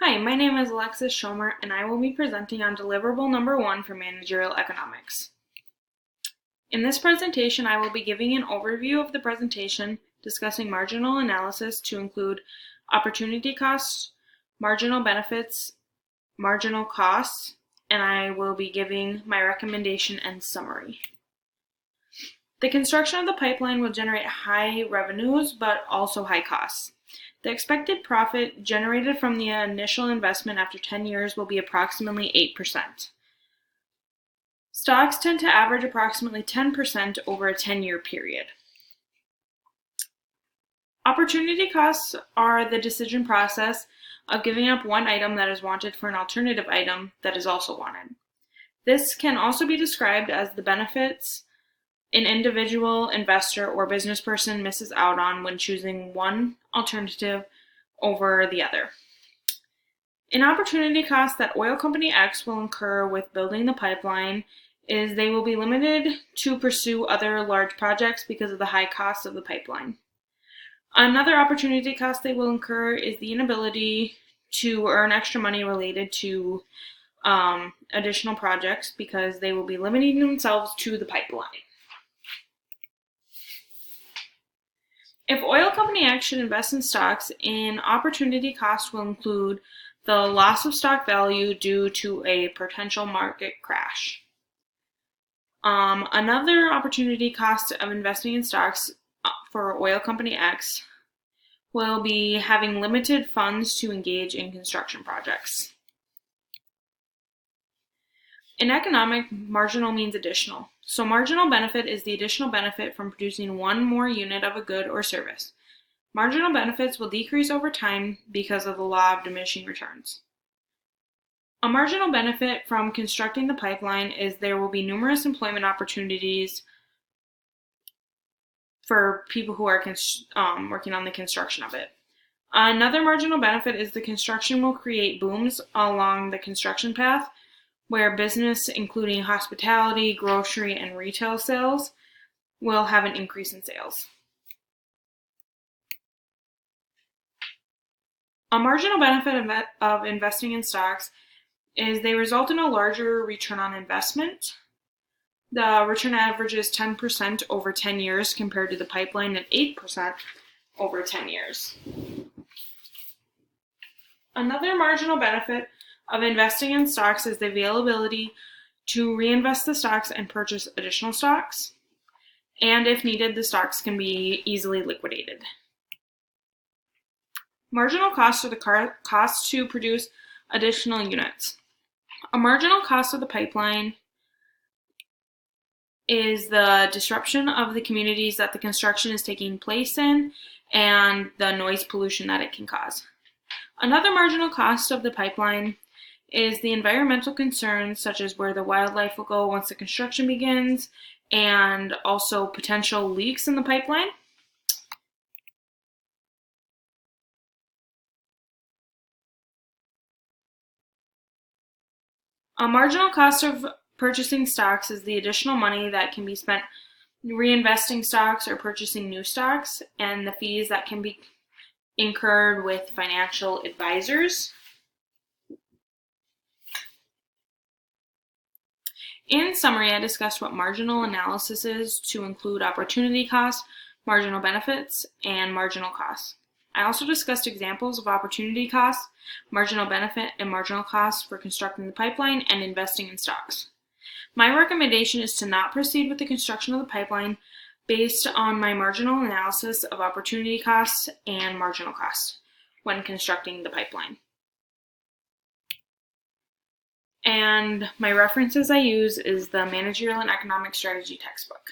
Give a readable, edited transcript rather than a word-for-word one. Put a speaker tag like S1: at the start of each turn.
S1: Hi, my name is Alexis Schomer, and I will be presenting on deliverable number 1 for managerial economics. In this presentation, I will be giving an overview of the presentation, discussing marginal analysis to include opportunity costs, marginal benefits, marginal costs, and I will be giving my recommendation and summary. The construction of the pipeline will generate high revenues, but also high costs. The expected profit generated from the initial investment after 10 years will be approximately 8%. Stocks tend to average approximately 10% over a 10-year period. Opportunity costs are the decision process of giving up one item that is wanted for an alternative item that is also wanted. This can also be described as the benefits an individual investor or business person misses out on when choosing one alternative over the other. An opportunity cost that oil company X will incur with building the pipeline is they will be limited to pursue other large projects because of the high cost of the pipeline. Another opportunity cost they will incur is the inability to earn extra money related to additional projects because they will be limiting themselves to the pipeline. If oil company X should invest in stocks, an opportunity cost will include the loss of stock value due to a potential market crash. Another opportunity cost of investing in stocks for oil company X will be having limited funds to engage in construction projects. In economic, marginal means additional. So marginal benefit is the additional benefit from producing one more unit of a good or service. Marginal benefits will decrease over time because of the law of diminishing returns. A marginal benefit from constructing the pipeline is there will be numerous employment opportunities for people who are working on the construction of it. Another marginal benefit is the construction will create booms along the construction path where business, including hospitality, grocery, and retail sales, will have an increase in sales. A marginal benefit of investing in stocks is they result in a larger return on investment. The return averages 10% over 10 years compared to the pipeline at 8% over 10 years. Another marginal benefit of investing in stocks is the availability to reinvest the stocks and purchase additional stocks. And if needed, the stocks can be easily liquidated. Marginal costs are the costs to produce additional units. A marginal cost of the pipeline is the disruption of the communities that the construction is taking place in and the noise pollution that it can cause. Another marginal cost of the pipeline is the environmental concerns such as where the wildlife will go once the construction begins and also potential leaks in the pipeline. A marginal cost of purchasing stocks is the additional money that can be spent reinvesting stocks or purchasing new stocks and the fees that can be incurred with financial advisors. In summary, I discussed what marginal analysis is to include opportunity costs, marginal benefits, and marginal costs. I also discussed examples of opportunity costs, marginal benefit, and marginal costs for constructing the pipeline and investing in stocks. My recommendation is to not proceed with the construction of the pipeline based on my marginal analysis of opportunity costs and marginal costs when constructing the pipeline. And my references I use is the Managerial and Economic Strategy textbook.